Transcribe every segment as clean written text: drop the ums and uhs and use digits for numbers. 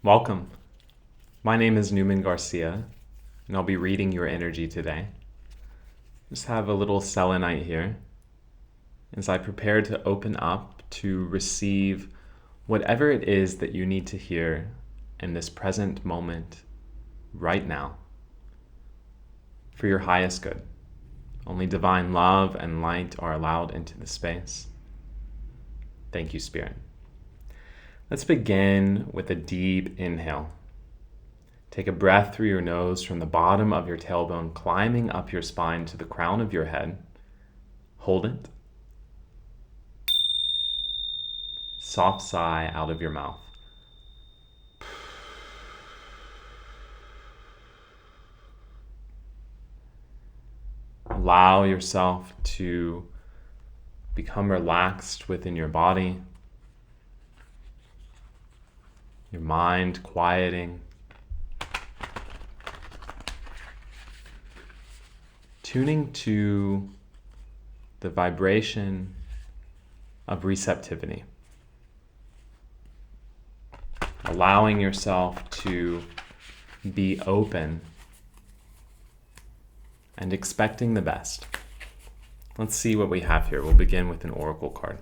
Welcome. My name is Newman García, and I'll be reading your energy today. Just have a little selenite here as I prepare to open up to receive whatever it is that you need to hear in this present moment, right now, for your highest good. Only divine love and light are allowed into the space. Thank you, Spirit. Let's begin with a deep inhale. Take a breath through your nose from the bottom of your tailbone, climbing up your spine to the crown of your head. Hold it. Soft sigh out of your mouth. Allow yourself to become relaxed within your body, your mind quieting, tuning to the vibration of receptivity, allowing yourself to be open and expecting the best. Let's see what we have here. We'll begin with an oracle card.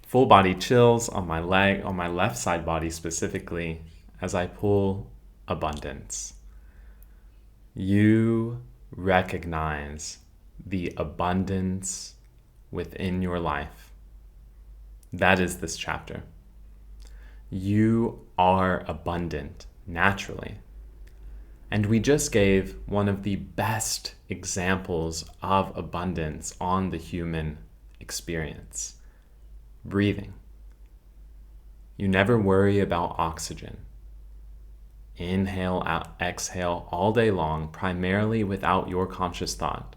Full body chills on my leg, on my left side body specifically, as I pull abundance. You recognize the abundance within your life. That is this chapter. You are abundant naturally. And we just gave one of the best examples of abundance on the human experience. Breathing. You never worry about oxygen. Inhale, out, exhale all day long, primarily without your conscious thought.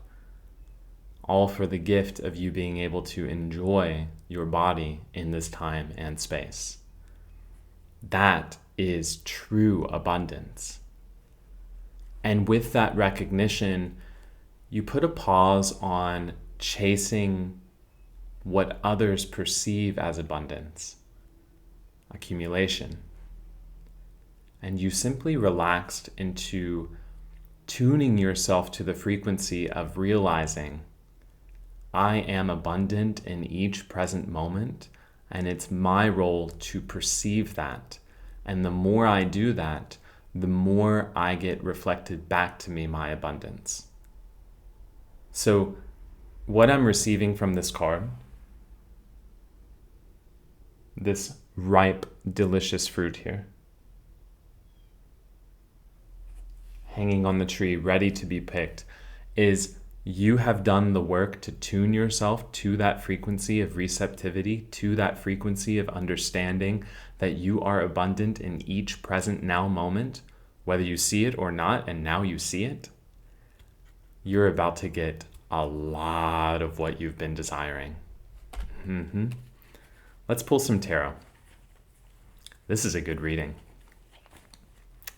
All for the gift of you being able to enjoy your body in this time and space. That is true abundance. And with that recognition, you put a pause on chasing what others perceive as abundance, accumulation. And you simply relaxed into tuning yourself to the frequency of realizing, I am abundant in each present moment, and it's my role to perceive that. And the more I do that, the more I get reflected back to me my abundance. So what I'm receiving from this card, this ripe, delicious fruit here, hanging on the tree, ready to be picked, is you have done the work to tune yourself to that frequency of receptivity, to that frequency of understanding that you are abundant in each present now moment, whether you see it or not, and now you see it. You're about to get a lot of what you've been desiring. Let's pull some tarot. This is a good reading.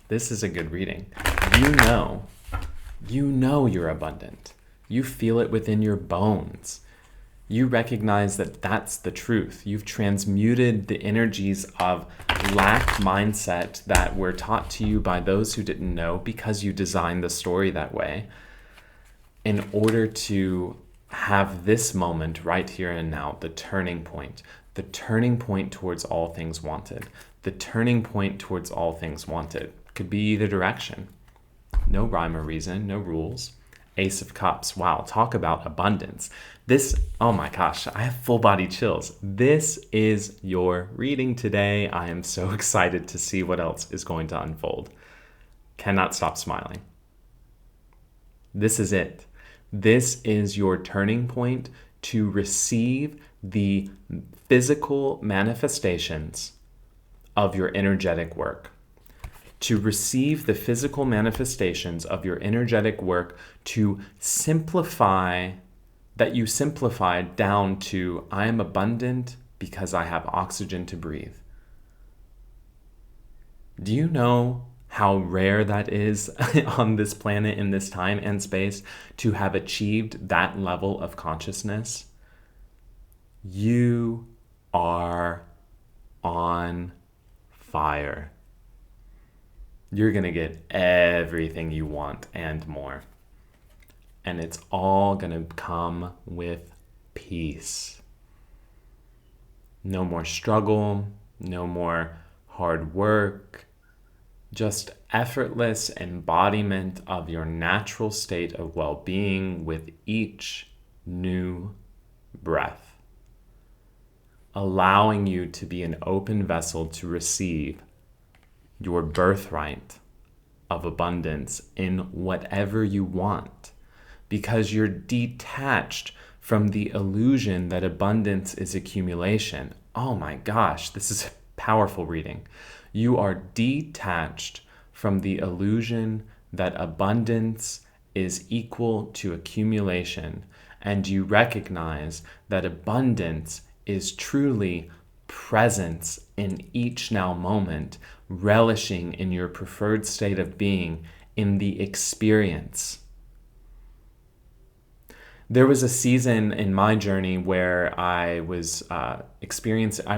This is a good reading. You know you're abundant. You feel it within your bones. You recognize that that's the truth. You've transmuted the energies of lack mindset that were taught to you by those who didn't know because you designed the story that way in order to have this moment right here and now, the turning point towards all things wanted. The turning point towards all things wanted could be either direction. No rhyme or reason, no rules. Ace of Cups. Wow, talk about abundance. This, oh my gosh, I have full body chills. This is your reading today. I am so excited to see what else is going to unfold. Cannot stop smiling. This is it. This is your turning point to receive the physical manifestations of your energetic work. To receive the physical manifestations of your energetic work, to simplify, that you simplified down to, I am abundant because I have oxygen to breathe. Do you know how rare that is on this planet in this time and space to have achieved that level of consciousness? You are fire. You're going to get everything you want and more. And it's all going to come with peace. No more struggle, no more hard work, just effortless embodiment of your natural state of well-being with each new breath, allowing you to be an open vessel to receive your birthright of abundance in whatever you want, because you're detached from the illusion that abundance is accumulation. Oh my gosh, this is a powerful reading. You are detached from the illusion that abundance is equal to accumulation, and you recognize that abundance is truly presence in each now moment, relishing in your preferred state of being in the experience. There was a season in my journey where I was I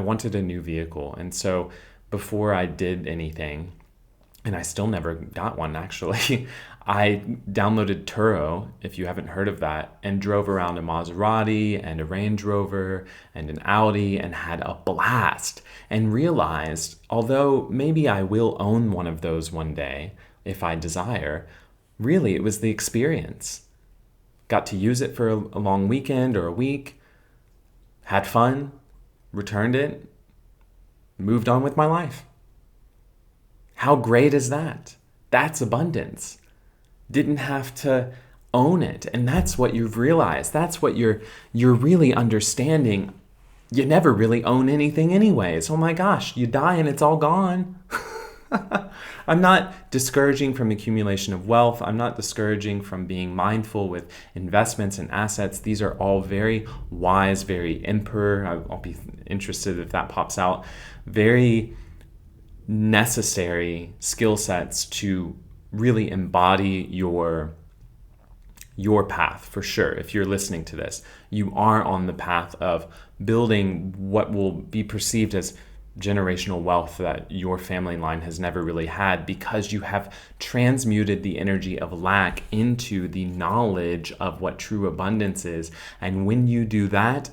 wanted a new vehicle. And so before I did anything, and I still never got one actually, I downloaded Turo, if you haven't heard of that, and drove around a Maserati and a Range Rover and an Audi and had a blast, and realized, although maybe I will own one of those one day if I desire, really it was the experience. Got to use it for a long weekend or a week, had fun, returned it, moved on with my life. How great is that? That's abundance. Didn't have to own it. And that's what you've realized. That's what you're really understanding. You never really own anything anyways. Oh my gosh, you die and it's all gone. I'm not discouraging from accumulation of wealth. I'm not discouraging from being mindful with investments and assets. These are all very wise, very emperor. I'll be interested if that pops out. Very necessary skill sets to really embody your path, for sure. If you're listening to this, you are on the path of building what will be perceived as generational wealth that your family line has never really had, because you have transmuted the energy of lack into the knowledge of what true abundance is. And when you do that,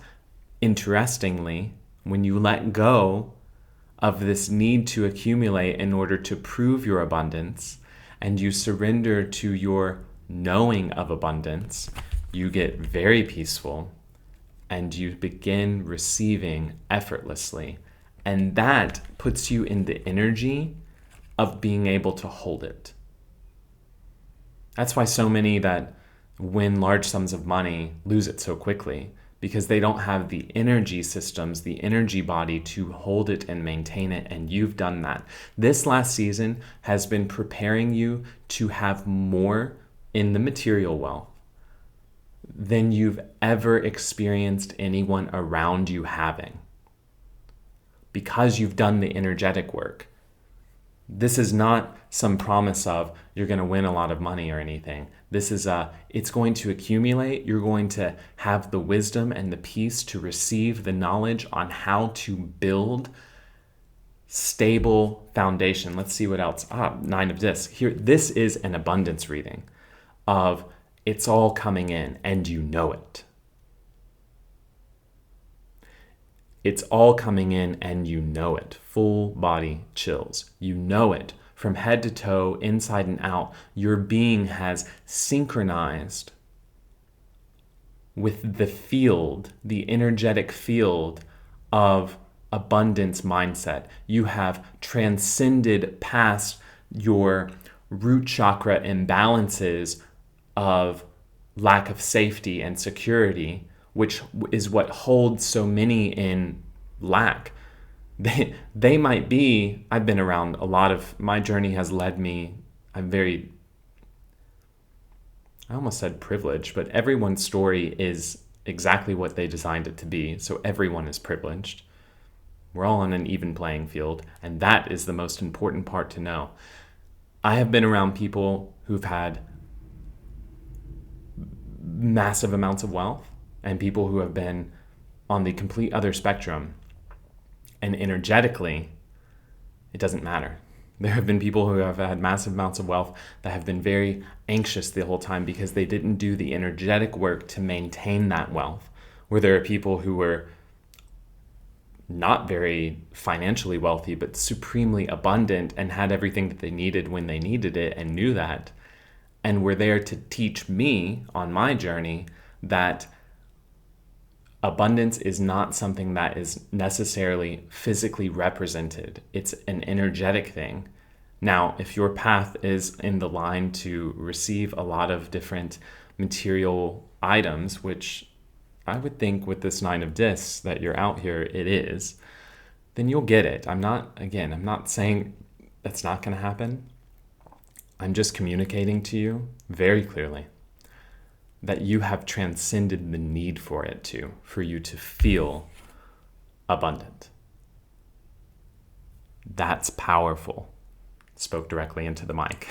interestingly, when you let go of this need to accumulate in order to prove your abundance, and you surrender to your knowing of abundance, you get very peaceful and you begin receiving effortlessly. And that puts you in the energy of being able to hold it. That's why so many that win large sums of money lose it so quickly, because they don't have the energy systems, the energy body to hold it and maintain it. And you've done that. This last season has been preparing you to have more in the material wealth than you've ever experienced anyone around you having, because you've done the energetic work. This is not some promise of you're going to win a lot of money or anything. This is it's going to accumulate. You're going to have the wisdom and the peace to receive the knowledge on how to build stable foundation. Let's see what else. 9 of discs. Here, this is an abundance reading of it's all coming in and you know it. It's all coming in and you know it. Full body chills. You know it. From head to toe, inside and out, your being has synchronized with the field, the energetic field of abundance mindset. You have transcended past your root chakra imbalances of lack of safety and security, which is what holds so many in lack. They might be, I've been around a lot of, my journey has led me, I almost said privileged, but everyone's story is exactly what they designed it to be. So everyone is privileged. We're all on an even playing field, and that is the most important part to know. I have been around people who've had massive amounts of wealth, and people who have been on the complete other spectrum. And energetically, It doesn't matter. There have been people who have had massive amounts of wealth that have been very anxious the whole time because they didn't do the energetic work to maintain that wealth. Where there are people who were not very financially wealthy, but supremely abundant and had everything that they needed when they needed it and knew that, and were there to teach me on my journey that abundance is not something that is necessarily physically represented. It's an energetic thing. Now, if your path is in the line to receive a lot of different material items, which I would think with this 9 of discs that you're out here, it is, then you'll get it. I'm not saying that's not going to happen. I'm just communicating to you very clearly that you have transcended the need for you to feel abundant. That's powerful. Spoke directly into the mic.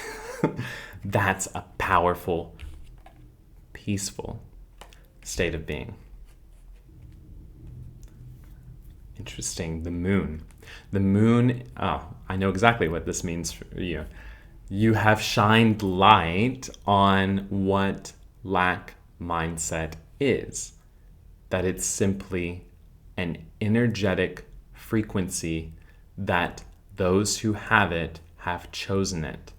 That's a powerful, peaceful state of being. Interesting. The moon. The moon, I know exactly what this means for you. You have shined light on what lack mindset is. That it's simply an energetic frequency that those who have it have chosen it.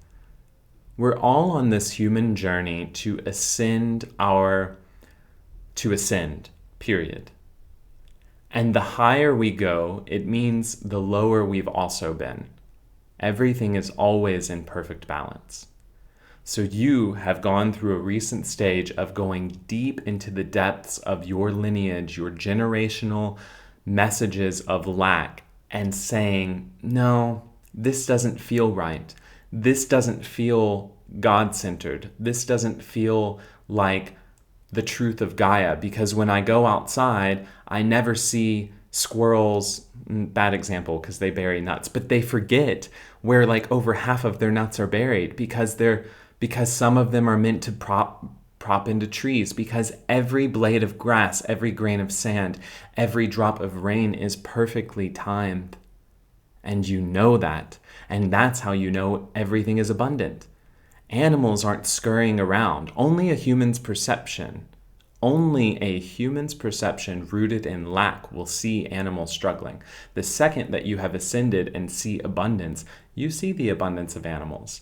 We're all on this human journey to ascend, period. And the higher we go, it means the lower we've also been. Everything is always in perfect balance. So you have gone through a recent stage of going deep into the depths of your lineage, your generational messages of lack, and saying, no, this doesn't feel right. This doesn't feel God-centered. This doesn't feel like the truth of Gaia, because when I go outside, I never see squirrels, bad example because they bury nuts, but they forget where like over half of their nuts are buried because some of them are meant to prop into trees, because every blade of grass, every grain of sand, every drop of rain is perfectly timed. And you know that. And that's how you know everything is abundant. Animals aren't scurrying around. Only a human's perception rooted in lack will see animals struggling. The second that you have ascended and see abundance, you see the abundance of animals.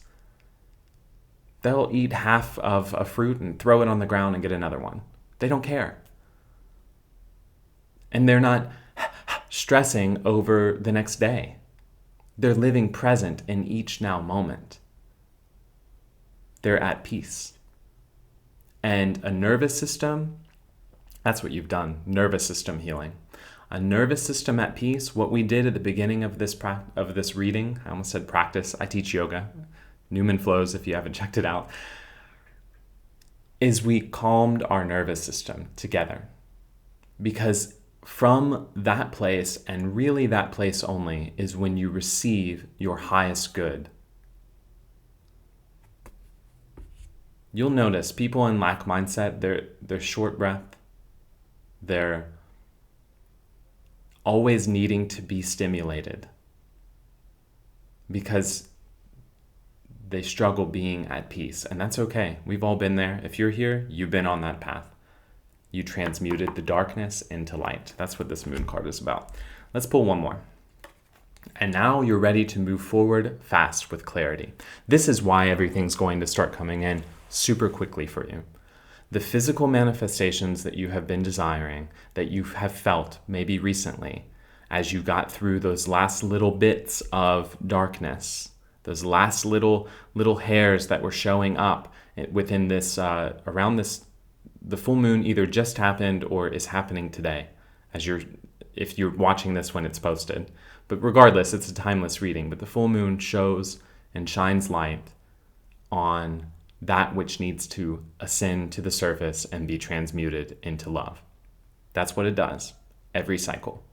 They'll eat half of a fruit and throw it on the ground and get another one. They don't care. And they're not stressing over the next day. They're living present in each now moment. They're at peace. And a nervous system, that's what you've done, nervous system healing. A nervous system at peace, what we did at the beginning of this reading, I almost said practice, I teach yoga, Newman flows if you haven't checked it out, is we calmed our nervous system together. Because from that place, and really that place only, is when you receive your highest good. You'll notice people in lack mindset, they're short breath. They're always needing to be stimulated because they struggle being at peace. And that's okay. We've all been there. If you're here, you've been on that path. You transmuted the darkness into light. That's what this moon card is about. Let's pull one more. And now you're ready to move forward fast with clarity. This is why everything's going to start coming in super quickly for you. The physical manifestations that you have been desiring, that you have felt maybe recently, as you got through those last little bits of darkness, those last little hairs that were showing up within this, around this, the full moon either just happened or is happening today, if you're watching this when it's posted. But regardless, it's a timeless reading. But the full moon shows and shines light on that which needs to ascend to the surface and be transmuted into love. That's what it does every cycle.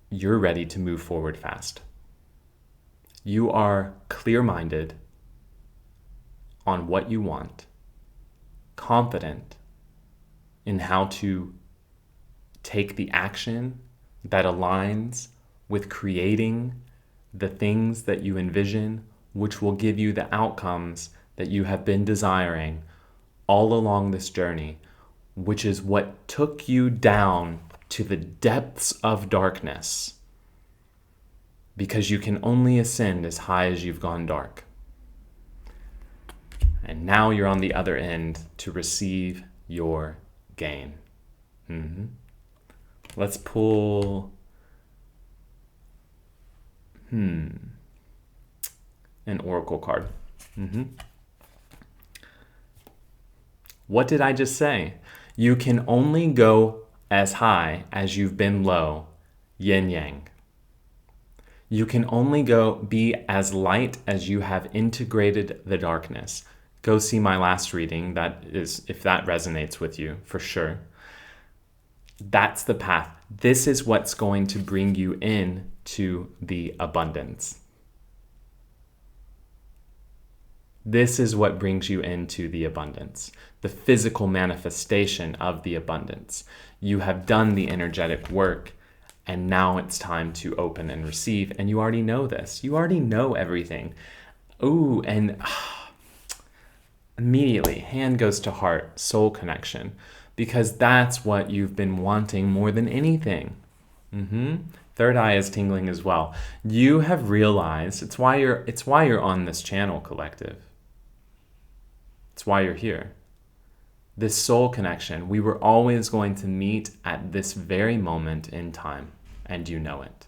You're ready to move forward fast. You are clear-minded on what you want, confident in how to take the action that aligns with creating the things that you envision, which will give you the outcomes that you have been desiring all along this journey, which is what took you down to the depths of darkness, because you can only ascend as high as you've gone dark. And now you're on the other end to receive your gain. Let's pull an oracle card. What did I just say? You can only go as high as you've been low, yin yang. You can only be as light as you have integrated the darkness. Go see my last reading. That is, if that resonates with you, for sure. That's the path. This is what's going to bring you in to the abundance. This is what brings you into the abundance, the physical manifestation of the abundance. You have done the energetic work, and now it's time to open and receive. And you already know this. You already know everything. Ooh, and immediately, hand goes to heart, soul connection, because that's what you've been wanting more than anything. Third eye is tingling as well. You have realized it's why you're on this channel, collective. It's why you're here. This soul connection, we were always going to meet at this very moment in time, and you know it.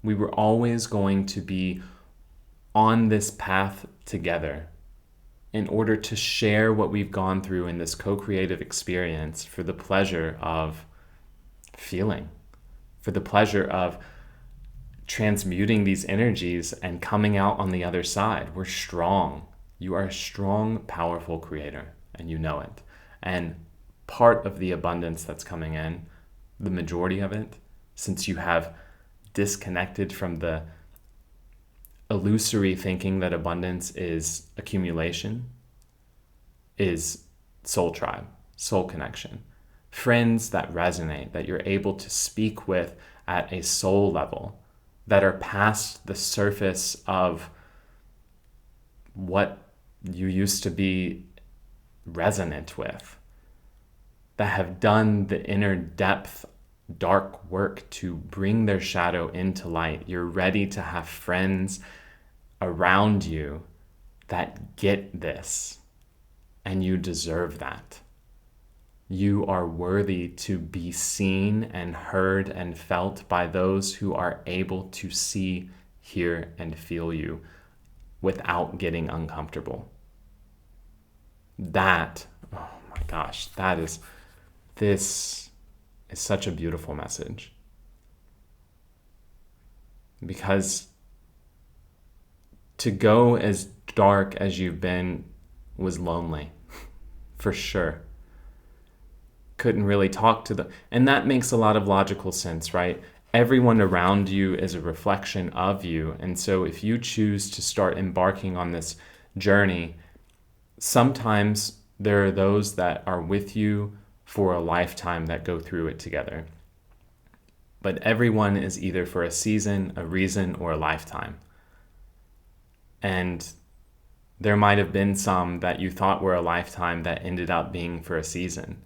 We were always going to be on this path together in order to share what we've gone through in this co-creative experience for the pleasure of feeling, for the pleasure of transmuting these energies and coming out on the other side. We're strong. You are a strong, powerful creator, and you know it. And part of the abundance that's coming in, the majority of it, since you have disconnected from the illusory thinking that abundance is accumulation, is soul tribe, soul connection. Friends that resonate, that you're able to speak with at a soul level, that are past the surface of what you used to be resonant with, that have done the inner depth, dark work to bring their shadow into light. You're ready to have friends around you that get this, and you deserve that. You are worthy to be seen and heard and felt by those who are able to see, hear, and feel you without getting uncomfortable. That, oh my gosh, this is such a beautiful message. Because to go as dark as you've been was lonely, for sure. Couldn't really talk to them. And that makes a lot of logical sense, right? Everyone around you is a reflection of you. And so if you choose to start embarking on this journey, sometimes there are those that are with you for a lifetime that go through it together. But everyone is either for a season, a reason, or a lifetime. And there might have been some that you thought were a lifetime that ended up being for a season.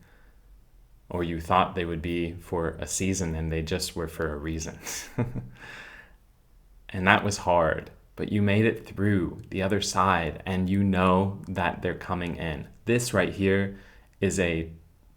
Or you thought they would be for a season and they just were for a reason. And that was hard, but you made it through the other side, and you know that they're coming in. This right here is a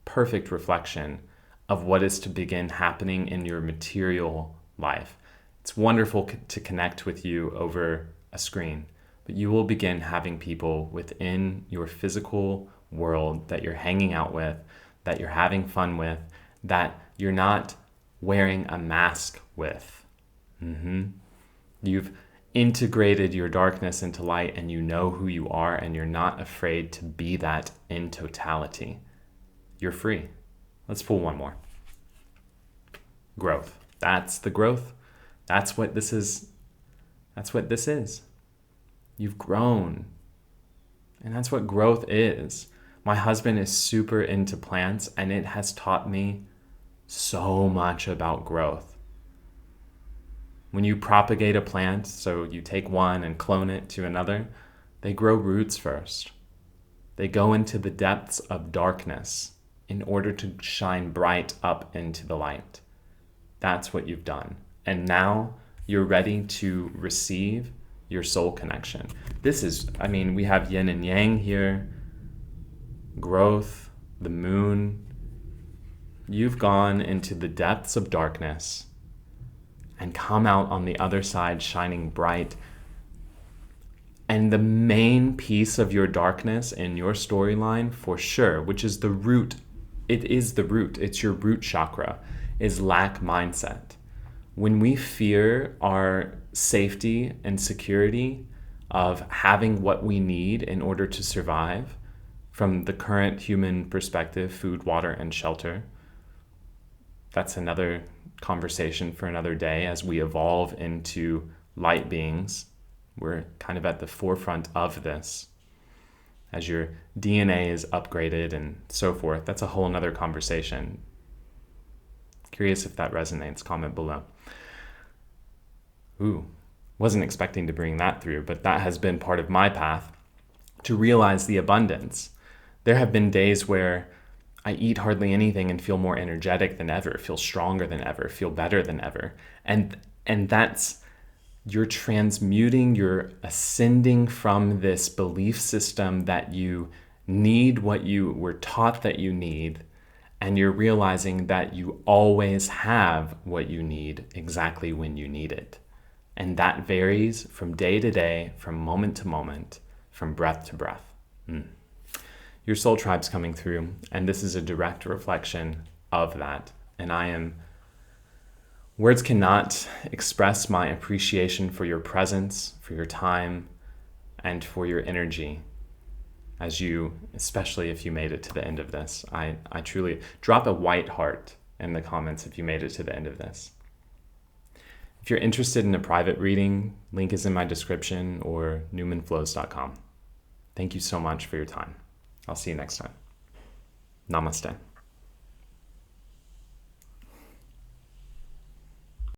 perfect reflection of what is to begin happening in your material life. It's wonderful to connect with you over a screen, but you will begin having people within your physical world that you're hanging out with, that you're having fun with, that you're not wearing a mask with. You've integrated your darkness into light, and you know who you are, and you're not afraid to be that in totality. You're free. Let's pull one more. Growth. That's the growth. That's what this is. That's what this is. You've grown. And that's what growth is. My husband is super into plants, and it has taught me so much about growth. When you propagate a plant, so you take one and clone it to another, they grow roots first. They go into the depths of darkness in order to shine bright up into the light. That's what you've done. And now you're ready to receive your soul connection. This is, we have yin and yang here, growth, the moon. You've gone into the depths of darkness and come out on the other side shining bright. And the main piece of your darkness in your storyline, for sure, which is the root, it's your root chakra, is lack mindset. When we fear our safety and security of having what we need in order to survive, from the current human perspective, food, water, and shelter, that's another conversation for another day. As we evolve into light beings, we're kind of at the forefront of this. As your DNA is upgraded and so forth, that's a whole nother conversation. Curious if that resonates, comment below. Wasn't expecting to bring that through, but that has been part of my path to realize the abundance. There have been days where I eat hardly anything and feel more energetic than ever, feel stronger than ever, feel better than ever. And that's, you're transmuting, you're ascending from this belief system that you need what you were taught that you need, and you're realizing that you always have what you need exactly when you need it. And that varies from day to day, from moment to moment, from breath to breath. Your soul tribe's coming through, and this is a direct reflection of that. And words cannot express my appreciation for your presence, for your time, and for your energy. Especially if you made it to the end of this, I truly drop a white heart in the comments if you made it to the end of this. If you're interested in a private reading, link is in my description or newmanflows.com. Thank you so much for your time. I'll see you next time. Namaste.